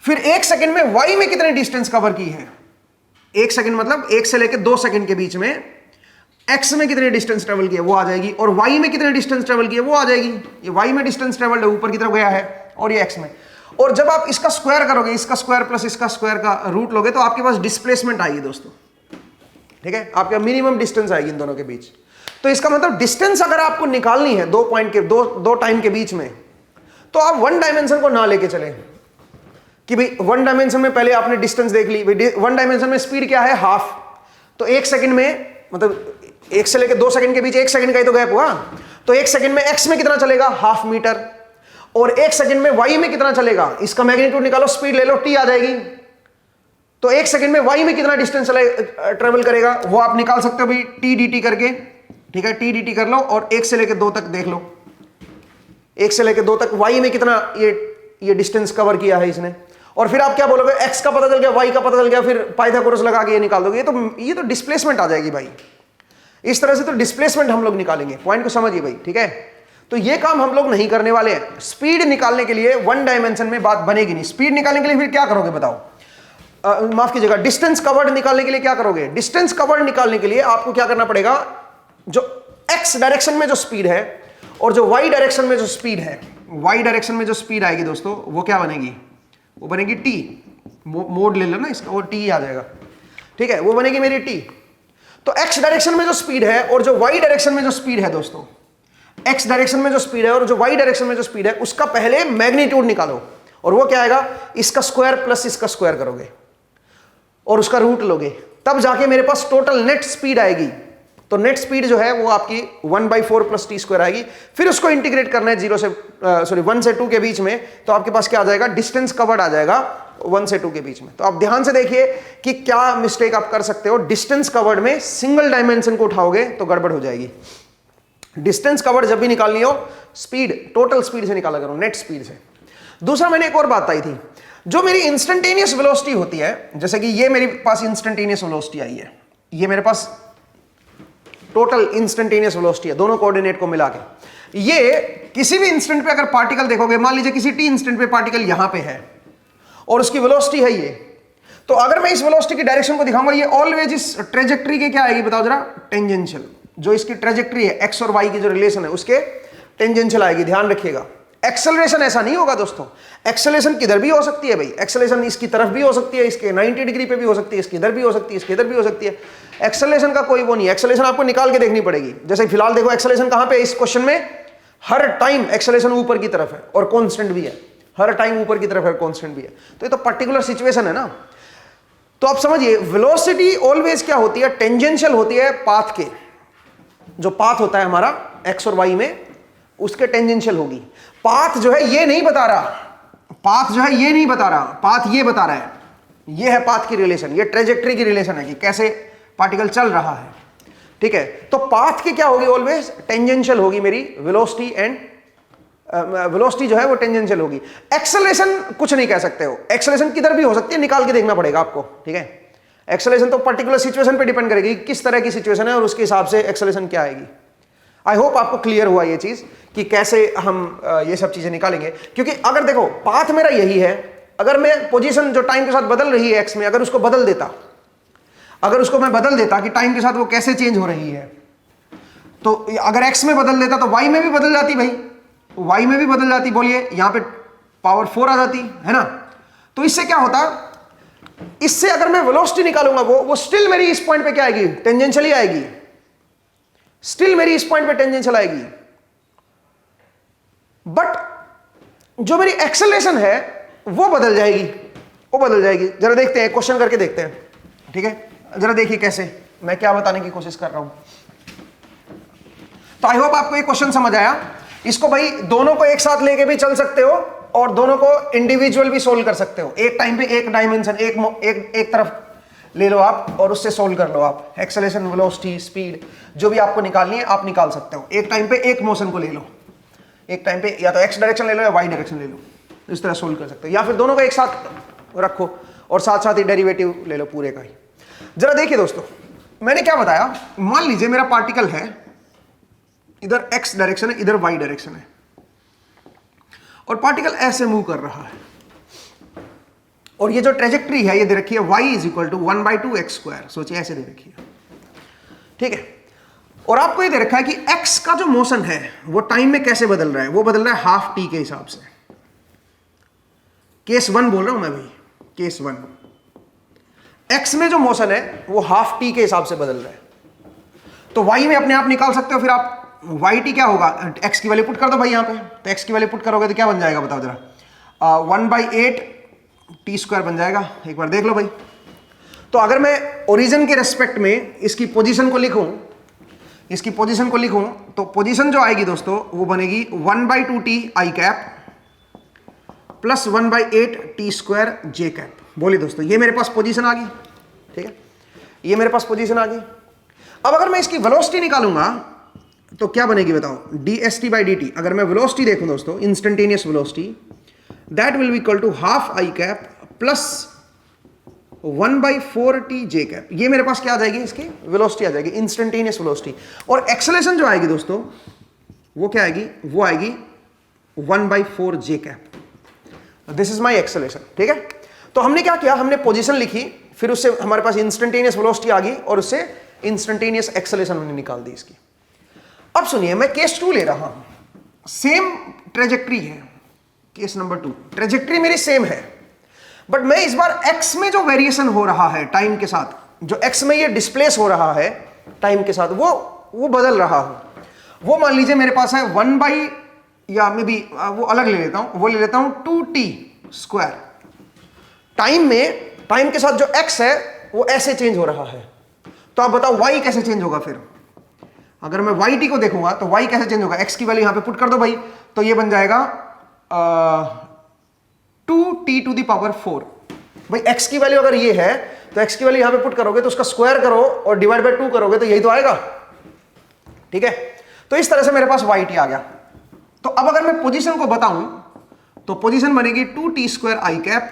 फिर 1 सेकंड में वाई में कितनी डिस्टेंस कवर की है, 1 सेकंड मतलब 1 से लेकर 2 सेकंड के बीच में एक्स में कितनी डिस्टेंस ट्रेवल की है वो आ जाएगी, और वाई में कितनी डिस्टेंस ट्रेवल की है वो आ जाएगी। ये वाई में डिस्टेंस ट्रेवल्ड है, ऊपर की तरफ गया है, और ये एक्स में। और जब आप इसका स्क्वायर करोगे, इसका स्क्वायर प्लस इसका स्क्वायर का रूट लोगे तो आपके पास डिस्प्लेसमेंट आएगी दोस्तों, ठीक है। आपका मिनिमम डिस्टेंस आएगी इन दोनों के बीच। तो इसका मतलब डिस्टेंस अगर आपको निकालनी है दो पॉइंट के दो टाइम के बीच में, तो आप वन डायमेंशन को ना लेके चले कि भाई वन डायमेंशन में पहले आपने डिस्टेंस देख ली, वन डायमेंशन में स्पीड क्या है, हाफ। तो 1 सेकंड में मतलब 1 से लेकर 2 सेकंड के बीच 1 सेकंड का ही तो गैप हुआ, तो 1 सेकंड में एक्स में कितना चलेगा, हाफ मीटर, और 1 सेकंड में वाई में कितना चलेगा, इसका मैग्नीट्यूड निकालो, स्पीड ले लो, टी आ जाएगी। तो 1 सेकंड में वाई में कितना डिस्टेंस ट्रेवल करेगा वो आप निकाल सकते हो भाई टी डी टी करके, ठीक है। टी डी टी कर लो और 1 से लेकर 2 तक देख लो, 1 से लेकर 2 तक वाई में कितना ये डिस्टेंस कवर किया है इसने, और फिर आप क्या बोलोगे, एक्स का पता चल गया, वाई का पता चल गया, फिर पाइथागोरस लगा के ये निकाल दोगे। ये तो डिस्प्लेसमेंट आ जाएगी भाई। इस तरह से तो डिस्प्लेसमेंट हम लोग निकालेंगे, पॉइंट को समझिए भाई, ठीक है। तो ये काम हम लोग नहीं करने वाले हैं। स्पीड निकालने के लिए वन डायमेंशन में बात बनेगी नहीं। स्पीड निकालने के लिए फिर क्या करोगे बताओ, माफ कीजिएगा, डिस्टेंस कवर्ड निकालने के लिए क्या करोगे, डिस्टेंस कवर्ड निकालने के लिए आपको क्या करना पड़ेगा, जो एक्स डायरेक्शन में जो स्पीड है और जो वाई डायरेक्शन में जो स्पीड है, वाई डायरेक्शन में जो स्पीड आएगी दोस्तों वो क्या बनेगी, वो बनेगी टी, मोड ले लो ना इसका, वो टी आ जाएगा, ठीक है, वो बनेगी मेरी टी। तो एक्स डायरेक्शन में जो स्पीड है और जो वाई डायरेक्शन में जो स्पीड है दोस्तों, एक्स डायरेक्शन में जो स्पीड है और जो वाई डायरेक्शन में जो स्पीड है उसका पहले मैग्नीट्यूड निकालो, और वो क्या आएगा, इसका स्क्वायर प्लस इसका स्क्वायर करोगे और उसका रूट लोगे, तब जाके मेरे पास टोटल नेट स्पीड आएगी। तो नेट स्पीड जो है वो आपकी 1/4 प्लस टी स्क्वायर आएगी। फिर उसको इंटीग्रेट करना है 1 से 2 के बीच में, तो आपके पास क्या आ जाएगा, डिस्टेंस कवर्ड आ जाएगा 1 से 2 के बीच में। तो आप ध्यान से देखिए कि क्या मिस्टेक आप कर सकते हो, डिस्टेंस कवर्ड में सिंगल डायमेंशन को उठाओगे तो गड़बड़ हो जाएगी। डिस्टेंस कवर्ड जब भी निकालनी हो स्पीड टोटल स्पीड से निकाला करो, नेट स्पीड से। दूसरा मैंने एक और बात आई थी, जो मेरी इंस्टेंटेनियस वेलोसिटी होती है, जैसे कि ये मेरे पास इंस्टेंटेनियस वेलोसिटी आई है, ये मेरे पास टोटल इंस्टेंटेनियस वेलोसिटी है दोनों कोऑर्डिनेट को मिला के। ये किसी भी इंस्टेंट पे अगर पार्टिकल देखोगे, मान लीजिए किसी टी इंस्टेंट पे पार्टिकल यहां पे है और उसकी वेलोसिटी है ये, तो अगर मैं इस वेलोसिटी की डायरेक्शन को दिखाऊंगा, ये ऑलवेज इस ट्रेजेक्टरी के क्या आएगी बताओ जरा, टेंजेंशियल। जो इसकी ट्रेजेक्टरी है, एक्स और वाई की जो रिलेशन है उसके टेंजेंशियल आएगी, ध्यान रखिएगा। एक्सेलरेशन ऐसा नहीं होगा दोस्तों, एक्सेलरेशन किधर भी हो सकती है भाई, एक्सेलरेशन इसकी तरफ भी हो सकती है, इसके 90 डिग्री पे भी हो सकती है, इसकी इधर भी हो सकती है, इसके इधर भी हो सकती है। एक्सेलरेशन का कोई वो नहीं है, एक्सेलरेशन आपको निकाल के देखनी पड़ेगी। जैसे फिलहाल देखो एक्सेलरेशन कहां पे है इस क्वेश्चन में, हर टाइम एक्सेलरेशन ऊपर की तरफ है और कांस्टेंट भी है, हर टाइम ऊपर की तरफ है, कांस्टेंट भी है। तो ये तो पर्टिकुलर सिचुएशन है ना। तो आप समझिए वेलोसिटी ऑलवेज क्या होती है, टेंजेंशियल होती है पाथ के, जो पाथ होता है हमारा एक्स और वाई में उसके टेंजेंशियल होगी। पाथ जो है ये नहीं बता रहा, पाथ जो है ये नहीं बता रहा, पाथ ये बता रहा है, ये है पाथ की रिलेशन, ये ट्रेजेक्टरी की रिलेशन है कि कैसे पार्टिकल चल रहा है, ठीक है। तो पाथ की क्या होगी, ऑलवेज टेंजेंशियल होगी मेरी वेलोसिटी, एंड वेलोसिटी जो है वो टेंजेंशियल होगी। एक्सेलरेशन कुछ नहीं कह सकते हो, एक्सेलरेशन किधर भी हो सकती है, निकाल के देखना पड़ेगा आपको, ठीक है। एक्सेलरेशन तो पर्टिकुलर सिचुएशन पे डिपेंड करेगी, किस तरह की सिचुएशन है और उसके हिसाब से एक्सेलरेशन क्या आएगी। आई होप आपको क्लियर हुआ ये चीज कि कैसे हम ये सब चीजें निकालेंगे। क्योंकि अगर देखो पाथ मेरा यही है, अगर मैं पोजीशन जो टाइम के साथ बदल रही है एक्स में, अगर उसको बदल देता, अगर उसको मैं बदल देता कि टाइम के साथ वो कैसे चेंज हो रही है, तो अगर एक्स में बदल देता तो वाई में भी बदल जाती भाई, वाई में भी बदल जाती, बोलिए यहां पे पावर 4 आ जाती है ना। तो इससे क्या होता, इससे अगर मैं वेलोसिटी निकालूंगा वो स्टिल मेरी इस पॉइंट पे क्या आएगी, टेंजेंशियली आएगी, स्टिल मेरी इस पॉइंट पे टेंजेंशियल आएगी। बट जो मेरी एक्सेलरेशन है वो बदल जाएगी, वो बदल जाएगी। जरा देखते हैं, क्वेश्चन करके देखते हैं, ठीक है। जरा देखिए कैसे मैं क्या बताने की कोशिश कर रहा हूं। तो आई होप आपको ये क्वेश्चन समझ आया। इसको भाई दोनों को एक साथ लेके भी चल सकते हो और दोनों को इंडिविजुअल भी सोल्व कर सकते हो। एक टाइम पे एक डायमेंशन एक तरफ ले लो आप और उससे सोल्व कर लो आप। एक्सेलरेशन, वेलोसिटी, स्पीड जो भी आपको निकालनी है आप निकाल सकते हो। एक टाइम पे एक मोशन को ले लो, एक टाइम पे या तो एक्स डायरेक्शन ले लो या वाई डायरेक्शन ले लो, इस तरह सोल्व कर सकते हो। या फिर दोनों को एक साथ रखो और साथ साथ ही डेरिवेटिव ले लो पूरे का ही। जरा देखिए दोस्तों, मैंने क्या बताया, मान लीजिए मेरा पार्टिकल है, इधर एक्स डायरेक्शन है, इधर वाई डायरेक्शन है, और पार्टिकल ऐसे मूव कर रहा है, और ये जो ट्रेजेक्ट्री है ये दे रखी है y is equal to 1/2x²। सोचिए ऐसे दे रखी है, ठीक है। और आपको ये दे रखा है कि x का जो मोशन है वो टाइम में कैसे बदल रहा है, वो बदल रहा है हाफ टी के हिसाब से। केस 1 बोल रहा हूं मैं भाई, केस 1, x में जो मोशन है वो हाफ टी के हिसाब से बदल रहा है। तो y में अपने आप निकाल सकते हो, फिर आप yt क्या होगा, x की वैल्यू पुट कर दो भाई यहाँ पे। तो x की वैल्यू पुट करोगे तो क्या बन जाएगा बताओ जरा, 1/8t² बन जाएगा। एक बार देख लो भाई। तो अगर मैं ओरिजिन के रेस्पेक्ट में इसकी पोजीशन को लिखूं, इसकी पोजीशन को लिखूं, तो पोजीशन जो आएगी दोस्तों वो बनेगी 1/2t i cap plus 1/8t² j cap. बोलिए दोस्तों, ये मेरे पास पोजीशन आ गई, ठीक है, ये मेरे पास पोजीशन आ गई। अब अगर मैं इसकी वेलोसिटी निकालूंगा तो क्या बनेगी बताओ, dst/dt। अगर मैं वेलोसिटी देखूं दोस्तों, instantaneous velocity, that will be equal to half i cap plus 1/4t j cap. ये मेरे पास क्या आ जाएगी, इसकी वेलोसिटी आ जाएगी, इंस्टेंटेनियस वेलोसिटी। और एक्सेलरेशन जो आएगी दोस्तों वो क्या आएगी, वो आएगी 1/4 j cap. This is my acceleration, ठीक है। तो हमने क्या किया, हमने पोजीशन लिखी, फिर उससे हमारे पास इंस्टेंटेनियस वेलोसिटी आ गई और उससे इंस्टेंटेनियस एक्सेलरेशन हमने निकाल दी इसकी। अब सुनिए, मैं केस 2 ले रहा हूं, सेम ट्रेजेक्ट्री है, केस नंबर 2, ट्रेजेक्ट्री मेरी सेम है, बट मैं इस बार x में जो वेरिएशन हो रहा है टाइम के साथ, जो x में ये डिस्प्लेस हो रहा है टाइम के साथ, वो बदल रहा हूं। वो मान लीजिए मेरे पास है 1 या मे बी वो अलग ले लेता हूं, वो ले लेता हूं 2t²। टाइम में, टाइम के साथ जो x है वो ऐसे चेंज हो रहा है। तो आप बताओ y कैसे चेंज होगा फिर। अगर मैं yt को देखूंगा तो y कैसे चेंज होगा, x की वैल्यू यहां पे पुट कर दो भाई, तो ये बन जाएगा 2t⁴। भाई x की वैल्यू अगर ये है तो x की वैल्यू यहां पे पुट करोगे तो उसका स्क्वायर करो और डिवाइड बाय 2 करोगे तो यही तो आएगा, ठीक है। तो इस तरह से मेरे पास yt आ गया। तो अब अगर मैं पोजीशन को बताऊं तो पोजीशन बनेगी 2t² i cap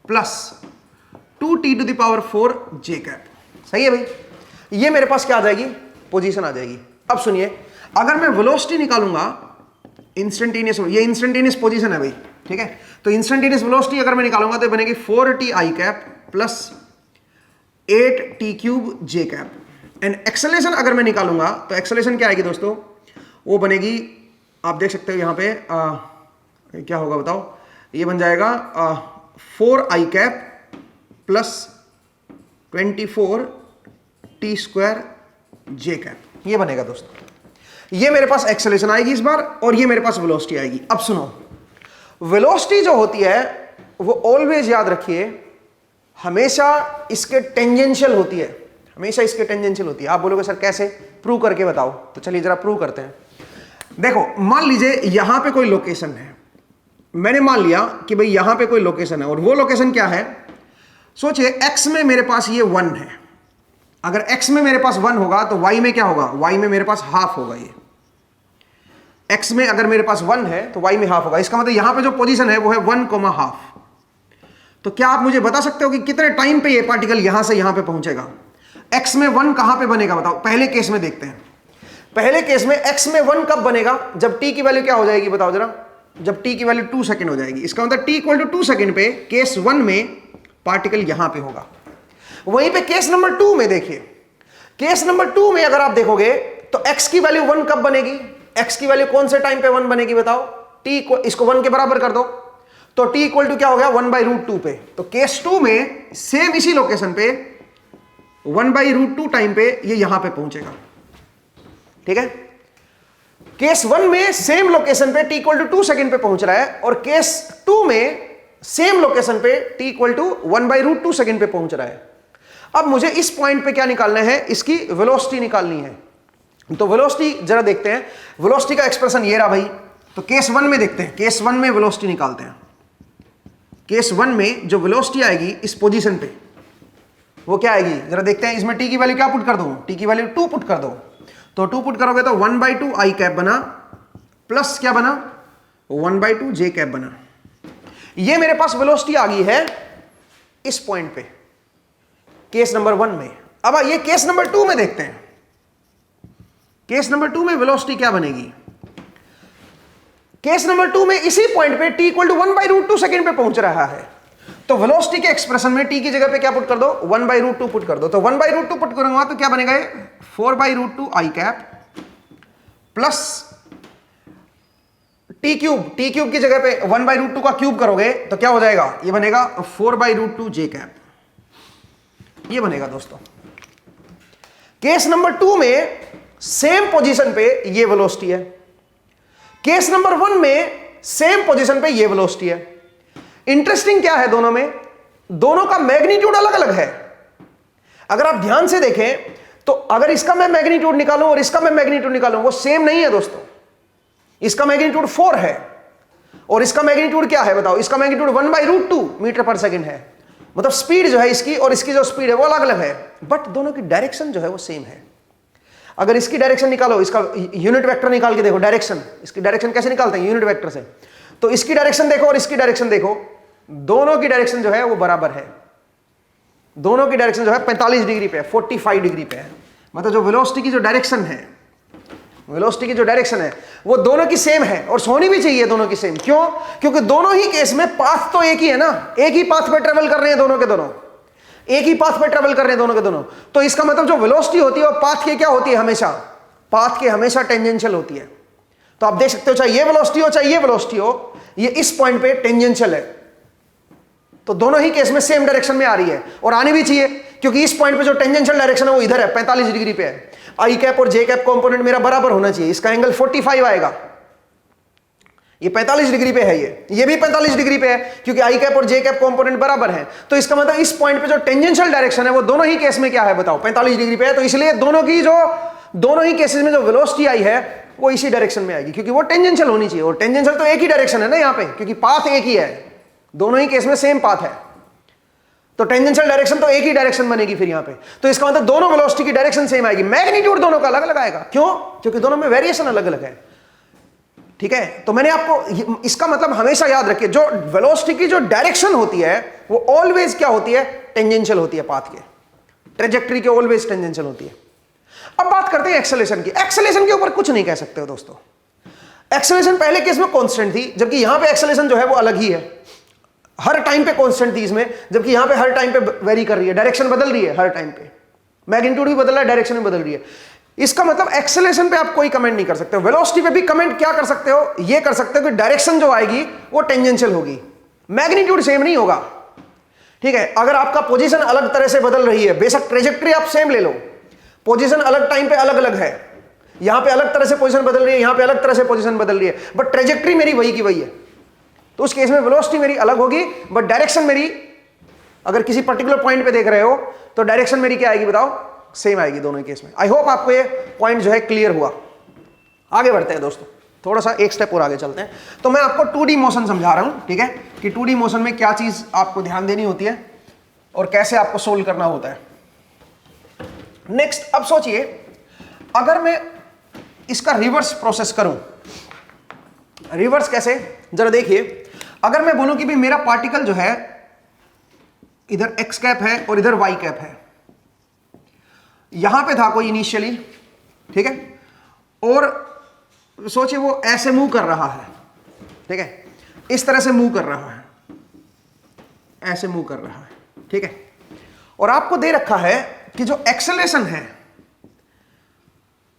plus 2t⁴ j cap. सही है भाई, ये मेरे पास क्या आ जाएगी, पोजीशन आ जाएगी। अब सुनिए, अगर मैं वेलोसिटी निकालूंगा इंस्टेंटेनियस, ये इंस्टेंटेनियस पोजीशन है भाई, ठीक है। तो इंस्टेंटेनियस वेलोसिटी अगर मैं निकालूंगा तो बनेगी 4t i cap plus 8t³ j cap. And acceleration अगर मैं निकालूंगा तो एक्सेलरेशन क्या आएगी दोस्तों, वो बनेगी, आप देख सकते हो यहां पे क्या होगा बताओ, ये बन जाएगा 4i cap plus 24t² j cap. ये बनेगा दोस्तों, ये मेरे पास एक्सेलरेशन आएगी इस बार और ये मेरे पास वेलोसिटी आएगी। अब सुनो, वेलोसिटी जो होती है वो ऑलवेज याद रखिए हमेशा इसके टेंजेंशियल होती है, हमेशा इसके टेंजेंशियल होती है। आप बोलोगे सर कैसे, प्रूव करके बताओ। तो चलिए जरा प्रूव करते हैं। देखो मान लीजिए यहां पे कोई लोकेशन है, मैंने मान लिया कि भाई यहां पे कोई लोकेशन है, और वो लोकेशन क्या है, सोचिए x में मेरे पास ये 1 है। अगर x में मेरे पास 1 होगा तो y में क्या होगा, y में मेरे पास हाफ होगा। ये x में अगर मेरे पास 1 है तो y में हाफ होगा। इसका मतलब यहां पे जो पोजीशन है वो है 1, हाफ। तो क्या आप मुझे बता सकते हो कि कितने टाइम पे ये पार्टिकल यहां से यहां पे पहुंचेगा? x में 1 कहां पे बनेगा बताओ? पहले केस में देखते हैं। पहले केस में x में 1 कब बनेगा? जब t की वैल्यू क्या हो जाएगी बताओ जरा? जब t की वैल्यू 2 सेकंड हो जाएगी। इसका मतलब t इक्वल टू 2 सेकंड पे केस 1 में पार्टिकल यहां पे होगा। वहीं पे केस नंबर 2 में देखिए, केस नंबर 2 में अगर आप देखोगे तो x की वैल्यू 1 कब बनेगी? x की वैल्यू कौन से टाइम पे 1 बनेगी बताओ? t को इसको 1 के बराबर कर दो तो t इक्वल टू क्या हो गया, 1/√2 पे। तो केस 2 में सेम इसी लोकेशन पे 1/√2 टाइम पे ये यहां पे पहुंचेगा। ठीक है, केस 1 में सेम लोकेशन पे t इक्वल टू 2 सेकंड पे पहुंच रहा है, और केस 2 में सेम लोकेशन पे t इक्वल टू 1/√2 सेकंड पे पहुंच रहा है। अब मुझे इस पॉइंट पे क्या निकालना है, इसकी वेलोसिटी निकालनी है। तो वेलोसिटी जरा देखते हैं, वेलोसिटी का एक्सप्रेशन ये रहा भाई। तो केस 1 में देखते हैं, केस 1 में वेलोसिटी निकालते हैं। केस 1 में जो वेलोसिटी आएगी इस पोजीशन पे वो क्या आएगी जरा देखते हैं। इसमें t की वैल्यू क्या पुट कर दो, t की वैल्यू 2 पुट कर दो। तो 2 पुट करोगे तो 1/2 i कैप बना, प्लस क्या बना, 1/2 j कैप बना। ये मेरे पास वेलोसिटी आ गई है इस पॉइंट पे, केस नंबर 1 में। अब ये केस नंबर 2 में देखते हैं। केस नंबर 2 में वेलोसिटी क्या बनेगी? केस नंबर 2 में इसी पॉइंट पे t इक्वल टू 1/√2 सेकंड पे पहुंच रहा है। तो वेलोसिटी के एक्सप्रेशन में t की जगह पे क्या पुट कर दो, 1/√2 पुट कर दो। तो 1/√2 पुट करूंगा तो क्या बनेगा, ये 4/√2 i cap plus t cube की जगह पे 1/√2 का क्यूब करोगे तो क्या हो जाएगा, ये बनेगा 4/√2 j कैप। ये बनेगा दोस्तों। केस नंबर 2 में सेम पोजीशन पे ये वेलोसिटी है, केस नंबर 1 में सेम पोजीशन पे ये वेलोसिटी है। इंटरेस्टिंग क्या है, दोनों में, दोनों का मैग्नीट्यूड अलग अलग है। अगर आप ध्यान से देखें तो अगर इसका मैं मैग्नीट्यूड निकालूं और इसका मैं मैग्नीट्यूड निकालूं, वो सेम नहीं है दोस्तों। इसका मैग्नीट्यूड 4 है और इसका मैग्नीट्यूड क्या है बताओ? इसका मैग्नीट्यूड 1/√2 मीटर पर सेकंड है। मतलब स्पीड जो है इसकी और इसकी जो स्पीड है वो अलग अलग है, बट दोनों की डायरेक्शन जो है वो सेम है। अगर इसकी डायरेक्शन निकालो, इसका यूनिट वेक्टर निकाल के देखो, डायरेक्शन, इसकी डायरेक्शन कैसे निकालते हैं, यूनिट वेक्टर से। तो इसकी डायरेक्शन देखो और इसकी डायरेक्शन देखो, दोनों की डायरेक्शन जो है वो बराबर है। दोनों की डायरेक्शन जो है 45 डिग्री पे है, 45 डिग्री पे है। मतलब जो वेलोसिटी की जो डायरेक्शन है, वेलोसिटी की जो डायरेक्शन है वो दोनों की सेम है, और होनी भी चाहिए दोनों की सेम। क्यों? क्योंकि दोनों ही केस में पाथ तो एक ही है ना, एक ही पाथ पे ट्रेवल कर रहे हैं दोनों के दोनों, एक ही पाथ पे ट्रेवल कर रहे हैं दोनों के दोनों। तो इसका मतलब जो वेलोसिटी होती है वो पाथ के क्या होती है, हमेशा पाथ के हमेशा टेंजेंशियल होती है। तो आप देख सकते हो, चाहे ये वेलोसिटी हो चाहे ये वेलोसिटी हो, ये इस पॉइंट पे टेंजेंशियल है। तो दोनों ही केस में सेम डायरेक्शन में आ रही है, और आनी भी चाहिए, क्योंकि इस पॉइंट पे जो टेंजेंशियल डायरेक्शन है वो इधर है, 45 डिग्री पे है। आई कैप और जे कैप कंपोनेंट मेरा बराबर होना चाहिए। इसका एंगल 45 आएगा, ये 45 डिग्री पे है, ये भी 45 डिग्री पे है, क्योंकि आई कैप और जे कैप कंपोनेंट बराबर है। तो इसका मतलब इस पॉइंट पे जो टेंजेंशियल डायरेक्शन है वो दोनों ही केस में क्या है बताओ, 45 डिग्री पे है। तो इसलिए दोनों ही केसेस में जो वेलोसिटी आई है वो इसी डायरेक्शन में आएगी, क्योंकि वो टेंजेंशियल होनी चाहिए। और टेंजेंशियल तो एक ही डायरेक्शन है ना यहाँ पे, क्योंकि पाथ एक ही है, दोनों ही केस में सेम पाथ है। तो टेंजेंशियल डायरेक्शन तो एक ही डायरेक्शन बनेगी फिर यहाँ पे। तो इसका मतलब दोनों वेलोसिटी की डायरेक्शन सेम आएगी, मैग्नीट्यूड दोनों का अलग अलग आएगा। क्यों? क्योंकि दोनों में वेरिएशन अलग अलग है। ठीक है, तो मैंने आपको इसका मतलब हमेशा याद रखिए, जो वेलोसिटी की जो डायरेक्शन होती है वो ऑलवेज क्या होती है, टेंजेंशियल होती है पाथ के, ट्रेजेक्टरी के ऑलवेज टेंजेंशियल होती है। अब बात करते हैं एक्सेलरेशन की। एक्सेलरेशन के ऊपर कुछ नहीं कह सकते हो दोस्तों। एक्सेलरेशन पहले केस में कांस्टेंट थी, जबकि यहां पे एक्सेलरेशन जो है वो अलग ही है। हर टाइम पे कांस्टेंट थी इसमें, जबकि यहां पे हर टाइम पे वेरी कर रही है, डायरेक्शन बदल रही है हर टाइम पे, मैग्नीट्यूड भी बदल रहा है, डायरेक्शन भी बदल रही है। इसका मतलब एक्सेलरेशन पे आप कोई कमेंट नहीं कर सकते हो। वेलोसिटी पे भी कमेंट क्या कर सकते हो, ये कर सकते हो कि डायरेक्शन जो आएगी वो टेंजेंशियल होगी, मैग्नीट्यूड सेम नहीं होगा। ठीक है, अगर आपका पोजीशन अलग तरह से बदल रही है, बेशक ट्रेजेक्टरी आप सेम ले लो, पोजीशन अलग टाइम पे अलग अलग है, यहां पे अलग तरह से पोजीशन बदल रही है, यहां पे अलग तरह से पोजीशन बदल रही है, बट ट्रेजेक्टरी मेरी वही की वही है। तो उस केस में वेलोसिटी मेरी अलग होगी, बट डायरेक्शन मेरी अगर किसी पर्टिकुलर पॉइंट पे देख रहे हो तो डायरेक्शन मेरी क्या आएगी बताओ, सेम आएगी दोनों केस में। आई होप आपको ये पॉइंट जो है क्लियर हुआ। आगे बढ़ते हैं दोस्तों, थोड़ा सा एक स्टेप और आगे चलते हैं। तो मैं आपको 2D मोशन समझा रहा हूं, ठीक है, कि 2D मोशन में क्या चीज आपको ध्यान देनी होती है और कैसे आपको सोल्व करना होता है। नेक्स्ट, अब सोचिए अगर मैं इसका रिवर्स प्रोसेस करूं। रिवर्स कैसे, जरा देखिए। अगर मैं बोलूं कि भी मेरा पार्टिकल जो है इधर एक्स कैप है और इधर वाई कैप है, यहां पे था कोई इनिशियली, ठीक है, और सोचिए वो ऐसे मूव कर रहा है, ठीक है, इस तरह से मूव कर रहा है, ऐसे मूव कर रहा है, ठीक है, और आपको दे रखा है कि जो एक्सेलरेशन है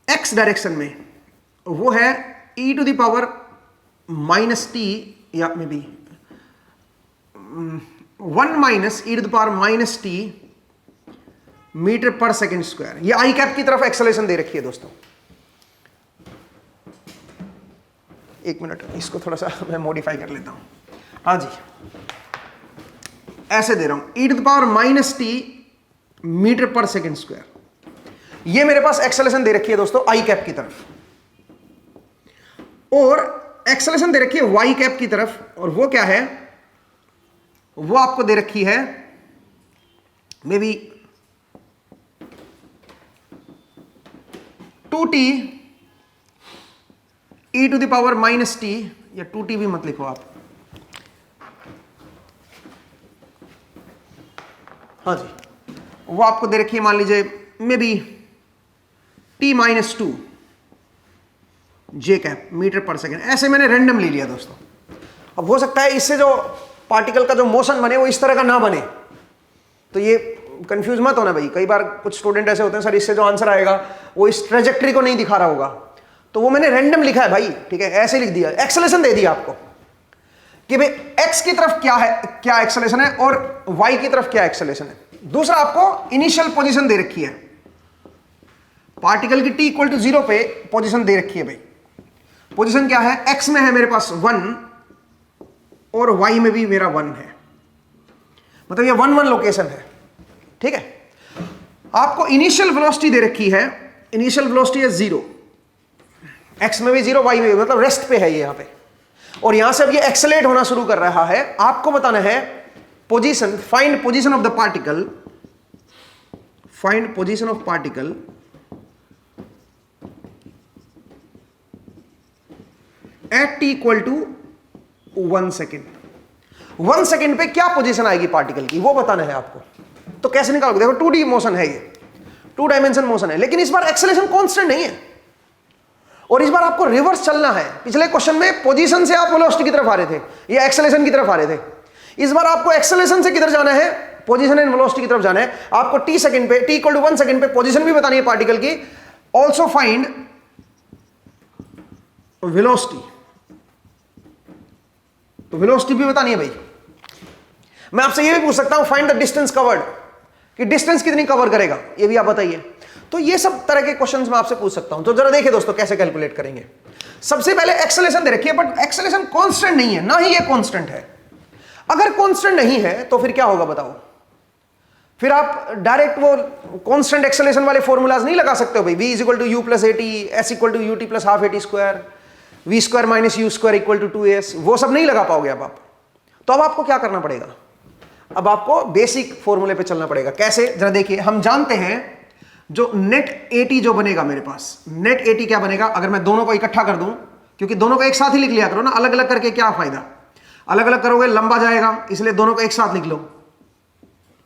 एक्स डायरेक्शन में वो है e to the power minus t या maybe 1 minus e to the power minus t metre पर सेकेंड स्क्वायर। ये आई कैप की तरफ एक्सेलरेशन दे रखी है दोस्तों। एक मिनट, इसको थोड़ा सा मैं मॉडिफाई कर लेता हूं। हाँ जी, ऐसे दे रहा हूं e to the power minus t metre पर सेकेंड स्क्वायर। ये मेरे पास एक्सेलरेशन दे रखी है दोस्तों आई कैप की तरफ, और एक्सेलरेशन दे रखी है वाई कैप की तरफ, और वो क्या है, वो आपको दे रखी है may be 2t e to the power minus t, या 2t भी मत लिखो आप, हाँ जी, वो आपको दे रखी है मान लीजिए may be t minus 2 j cap meter पर सेकेंड। ऐसे मैंने रैंडम ले लिया दोस्तों। अब हो सकता है इससे जो पार्टिकल का जो मोशन बने वो इस तरह का ना बने, तो ये कंफ्यूज मत होना भाई। कई बार कुछ स्टूडेंट ऐसे होते हैं, सर इससे जो आंसर आएगा वो इस ट्रेजेक्टरी को नहीं दिखा रहा होगा, तो वो मैंने रैंडम लिखा है भाई, ठीक है, ऐसे लिख दिया। एक्सेलरेशन दे दिया आपको कि भाई एक्स की तरफ क्या है, क्या एक्सेलरेशन है, और वाई की तरफ क्या एक्सेलरेशन है। दूसरा, आपको इनिशियल पोजीशन दे रखी है, पार्टिकल की t इक्वल टू 0 पे पोजीशन दे रखी है भाई। पोजीशन क्या है, x में है मेरे पास 1 और y में भी मेरा 1 है, मतलब ये 1 1 लोकेशन है, ठीक है। आपको इनिशियल वेलोसिटी दे रखी है, इनिशियल वेलोसिटी है 0, x में भी 0 y में भी, मतलब रेस्ट पे है ये यहां पे, और यहां से अब ये एक्सेलरेट होना शुरू कर रहा है। आपको बताना है position, find position of the particle, find position of particle at t equal to 1 second. 1 second पे क्या पोजीशन आएगी पार्टिकल की, वो बताना है आपको। तो कैसे निकालोगे, देखो 2D मोशन है, ये 2 डायमेंशन मोशन है, लेकिन इस बार एक्सेलरेशन कांस्टेंट नहीं है, और इस बार आपको रिवर्स चलना है। पिछले क्वेश्चन में पोजीशन से आप वेलोसिटी की तरफ आ रहे थे, ये एक्सेलरेशन की तरफ आ रहे थे। इस बार आपको एक्सेलरेशन से किधर जाना है, पोजीशन एंड वेलोसिटी की तरफ जाना है। आपको t सेकंड पे, t इक्वल टू 1 सेकंड पे पोजीशन भी बतानी है पार्टिकल की, ऑल्सो फाइंड वेलोसिटी, तो वेलोसिटी भी बतानी है भाई। मैं आपसे ये भी पूछ सकता हूं फाइंड द डिस्टेंस कवर्ड, कि डिस्टेंस कितनी कवर करेगा, ये भी आप बताइए। तो ये सब तरह के क्वेश्चंस मैं आपसे पूछ सकता हूं। तो जरा देखिए दोस्तों कैसे कैलकुलेट करेंगे। सबसे पहले एक्सेलरेशन दे रखी है, बट एक्सेलरेशन कांस्टेंट नहीं है, ना ही ये कांस्टेंट है। अगर कांस्टेंट नहीं है तो फिर क्या होगा बताओ, फिर आप डायरेक्ट वो कांस्टेंट एक्सेलरेशन वाले फॉर्मूलाज नहीं लगा सकते हो भाई, v equal to u plus a t, s equal to u t plus half a t square, v square minus u square equal to 2as, वो सब नहीं लगा पाओगे अब आप। तो अब आपको क्या करना पड़ेगा, अब आपको बेसिक फॉर्मूले पे चलना पड़ेगा। कैसे, जरा देखिए। हम जानते हैं जो नेट एटी जो बनेगा मेरे पास, नेट एटी क्या बनेगा, अगर मैं दोनों को इकट्ठा कर दूं, क्योंकि दोनों को एक साथ ही लिख लिया करो ना, अलग अलग करके क्या फायदा, अलग अलग करोगे लंबा जाएगा, इसलिए दोनों को एक साथ लिख लो।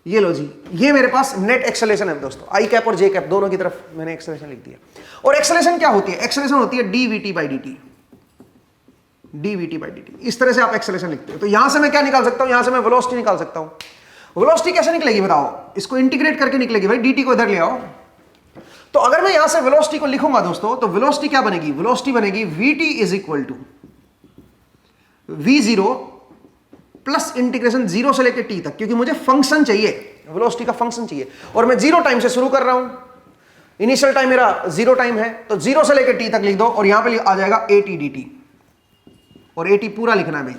ये लो जी, ये मेरे पास नेट एक्सेलरेशन है दोस्तों, आई कैप और जे कैप दोनों की तरफ मैंने एक्सेलरेशन लिख दिया। और एक्सेलरेशन क्या होती है, एक्सेलरेशन होती है DVT by D T, DVT by D T. इस तरह से आप एक्सेलरेशन लिखते हो। तो यहां से मैं क्या निकाल सकता हूं, यहां से मैं वेलोसिटी निकाल सकता हूं। वेलोसिटी कैसे निकलेगी बताओ, इसको इंटीग्रेट करके निकलेगी भाई, dt को इधर ले आओ। तो अगर मैं यहां से वेलोसिटी को लिखूंगा दोस्तों, तो वेलोसिटी क्या बनेगी, वेलोसिटी बनेगी vt is equal to v0 plus integration 0 से लेकर t तक, क्योंकि मुझे फंक्शन चाहिए, वेलोसिटी का फंक्शन चाहिए, और मैं 0 टाइम से शुरू कर रहा हूं। इनिशियल टाइम मेरा 0 टाइम है, तो 0 से लेकर t तक लिख दो, और यहां पे आ जाएगा at dt, और at पूरा लिखना है भाई।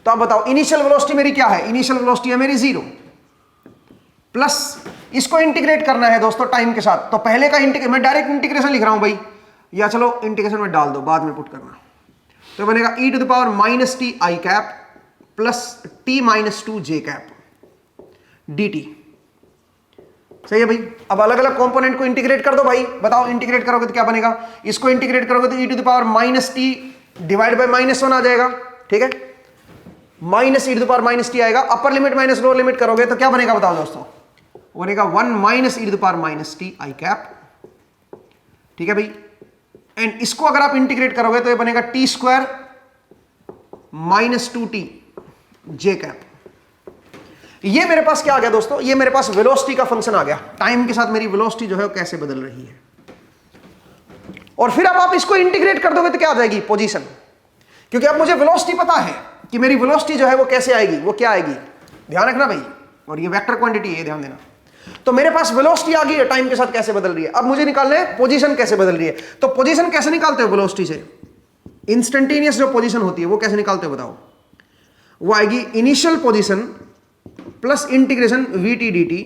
तो आप बताओ इनिशियल वेलोसिटी मेरी क्या है, इनिशियल वेलोसिटी है मेरी 0, प्लस इसको इंटीग्रेट करना है दोस्तों टाइम के साथ, तो पहले का मैं डायरेक्ट इंटीग्रेशन लिख रहा हूं भाई, या चलो इंटीग्रेशन में डाल दो, बाद में पुट करना। तो बनेगा e to the power minus t i cap plus t minus 2 j cap dt। सही है भाई। अब अलग अलग कंपोनेंट को इंटीग्रेट कर दो भाई, बताओ इंटीग्रेट करोगे तो क्या बनेगा, इसको इंटीग्रेट करोगे तो e to the power minus t divide by minus 1 आ जाएगा, ठीक है, minus e to the power minus t आएगा। Upper limit minus lower limit करोगे तो क्या बनेगा बताओ दोस्तों, बनेगा 1 minus e to the power minus t i cap, ठीक है भाई। एंड इसको अगर आप इंटीग्रेट करोगे तो ये बनेगा T square minus 2t j cap. ये मेरे पास क्या आ गया दोस्तों, ये मेरे पास वेलोसिटी का फंक्शन आ गया, टाइम के साथ मेरी वेलोसिटी जो है वो कैसे बदल रही है। और फिर अब आप इसको इंटीग्रेट कर दोगे तो क्या आ जाएगी, पोजीशन। क्योंकि अब मुझे वेलोसिटी पता है कि मेरी वेलोसिटी जो है वो कैसे आएगी, वो क्या आएगी, ध्यान रखना भाई। और ये वेक्टर क्वांटिटी है, ध्यान देना। तो मेरे पास वेलोसिटी आ गई है, टाइम के साथ कैसे बदल रही है। अब मुझे निकालना है पोजीशन कैसे बदल रही है। तो पोजीशन कैसे निकालते हो वेलोसिटी से, इंस्टेंटेनियस जो पोजीशन होती है वो कैसे निकालते हो बताओ, वो आएगी initial position plus integration we T D T,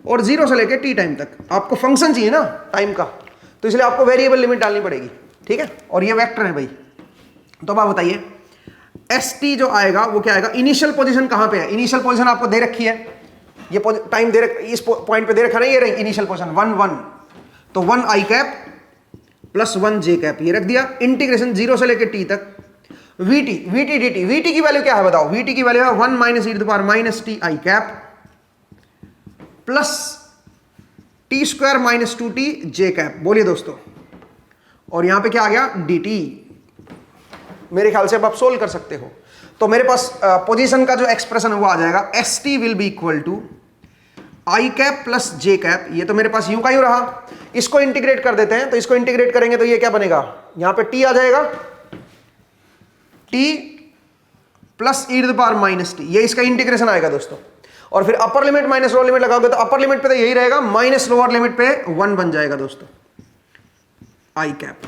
और 0 से लेकर t टाइम तक। आपको फंक्शन चाहिए ना टाइम का, तो इसलिए आपको वेरिएबल लिमिट डालनी पड़ेगी, ठीक है। और ये वेक्टर है भाई। तो अब आप बताइए एस टी जो आएगा वो क्या आएगा, इनिशियल पोजीशन कहां पे है, इनिशियल पोजीशन आपको दे रखी है, ये टाइम दे रखा, इस पॉइंट पे दे रखा नहीं, ये रही इनिशियल पोजीशन 1 1, तो 1 आई कैप प्लस 1 जे कैप ये रख दिया, इंटीग्रेशन 0 से लेकर t तक vt vt dt। vt की वैल्यू क्या है बताओ, vt की वैल्यू है 1 minus e to the power minus t i cap plus t square minus 2t j cap. बोलिए दोस्तों, और यहां पे क्या आ गया dt। मेरे ख्याल से अब आप सोल्व कर सकते हो। तो मेरे पास पोजीशन का जो एक्सप्रेशन है वो आ जाएगा s t will be equal to i cap plus j cap. ये तो मेरे पास यूं का यूं रहा, इसको इंटीग्रेट कर देते हैं। तो इसको इंटीग्रेट करेंगे तो ये क्या बनेगा, यहां पे t आ जाएगा, t plus e to the power minus t, ये इसका इंटीग्रेशन आएगा दोस्तों। और फिर upper limit minus lower limit लगाओगे तो अपर लिमिट पे तो यही रहेगा, माइनस लोअर लिमिट पे 1 बन जाएगा दोस्तों आई कैप।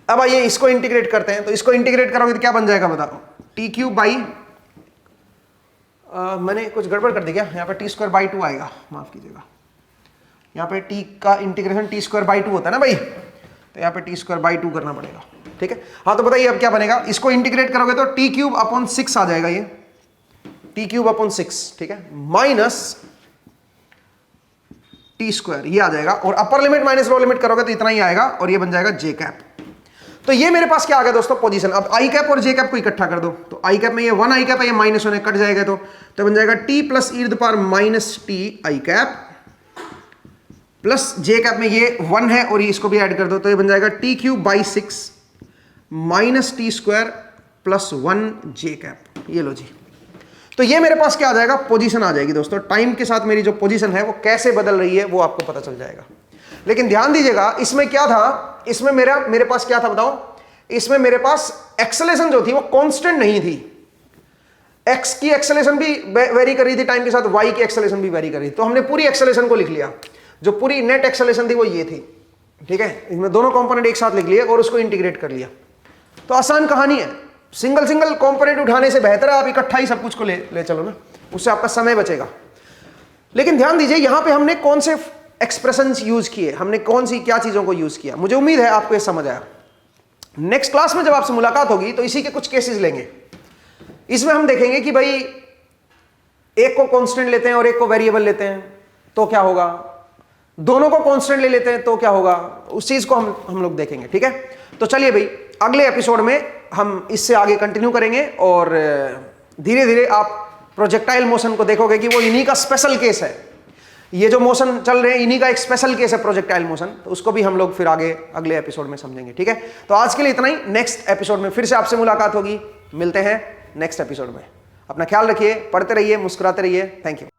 अब आइए इसको इंटीग्रेट करते हैं। तो इसको इंटीग्रेट करोगे तो क्या बन जाएगा बताओ, टी क्यूब बाई, मैंने कुछ गड़बड़ कर दी क्या, यहाँ पे टी स्क्वायर बाई 2 आएगा, माफ कीजिएगा। यहाँ पे टी का इंटीग्रेशन टी स्क्वायर बाई 2 होता है ना भाई, तो यहाँ पे टी स्क्वायर बाई 2 करना पड़ेगा, ठीक है। हाँ तो बताइए अब क्या बनेगा, इसको इंटीग्रेट करोगे तो टी क्यूब अपॉन 6 आ जाएगा, ये टी क्यूब अपॉन 6, ठीक है, माइनस टी स्क्वायर ये आ जाएगा। और अपर लिमिट माइनस लोअर लिमिट करोगे तो इतना ही आएगा, और ये बन जाएगा जे कैप। तो ये मेरे पास क्या आ गया दोस्तों, पोजीशन। अब आई कैप और जे कैप को इकट्ठा कर दो, तो आई कैप में ये 1 आई कैप है, ये माइनस 1 है, कट जाएगा तो बन जाएगा t plus e to the power minus t i cap plus j cap में ये 1 है और ये इसको भी ऐड कर दो, तो ये बन जाएगा T cube by 6 minus T square plus 1 J cap. ये लो जी। तो ये मेरे पास क्या आ जाएगा, पोजीशन आ जाएगी दोस्तों। टाइम के साथ मेरी जो पोजीशन है वो कैसे बदल रही है वो आपको पता चल जाएगा। लेकिन ध्यान दीजिएगा, इसमें क्या था, इसमें मेरे पास क्या था बताओ, इसमें मेरे पास एक्सेलेरेशन जो थी वो कांस्टेंट नहीं थी। एक्स की एक्सेलेरेशन भी वेरी कर रही थी टाइम के साथ, वाई की एक्सेलेरेशन भी वेरी कर रही थी। तो हमने पूरी एक्सेलेरेशन को लिख लिया, जो पूरी नेट एक्सेलेरेशन थी वो ये थी, ठीक है। इसमें दोनों कंपोनेंट एक साथ लिख लिए और उसको इंटीग्रेट कर लिया। तो आसान कहानी है, सिंगल सिंगल कंपोनेंट उठाने से बेहतर है आप इकट्ठा ही सब कुछ को ले चलो ना, उससे आपका समय बचेगा। लेकिन ध्यान दीजिए यहां पे हमने कौन से एक्सप्रेशंस यूज किए, हमने कौन सी क्या चीजों को यूज किया। मुझे उम्मीद है आपको ये समझ आया। नेक्स्ट क्लास में जब आपसे मुलाकात होगी तो इसी के कुछ केसेस लेंगे। इसमें हम देखेंगे कि भाई एक को कांस्टेंट लेते हैं और एक को वेरिएबल लेते हैं तो क्या होगा, दोनों को कांस्टेंट ले लेते हैं तो क्या होगा, उस चीज को हम लोग देखेंगे, ठीक है। तो चलिए भाई अगले एपिसोड में हम इससे आगे कंटिन्यू करेंगे और धीरे धीरे आप प्रोजेक्टाइल मोशन को देखोगे कि वो इन्हीं का स्पेशल केस है। ये जो मोशन चल रहे हैं इन्हीं का एक स्पेशल केस है प्रोजेक्टाइल मोशन, तो उसको भी हम लोग फिर आगे अगले एपिसोड में समझेंगे, ठीक है। तो आज के लिए इतना ही, नेक्स्ट एपिसोड में फिर से आपसे मुलाकात होगी। मिलते हैं नेक्स्ट एपिसोड में। अपना ख्याल रखिए, पढ़ते रहिए, मुस्कुराते रहिए। Thank you.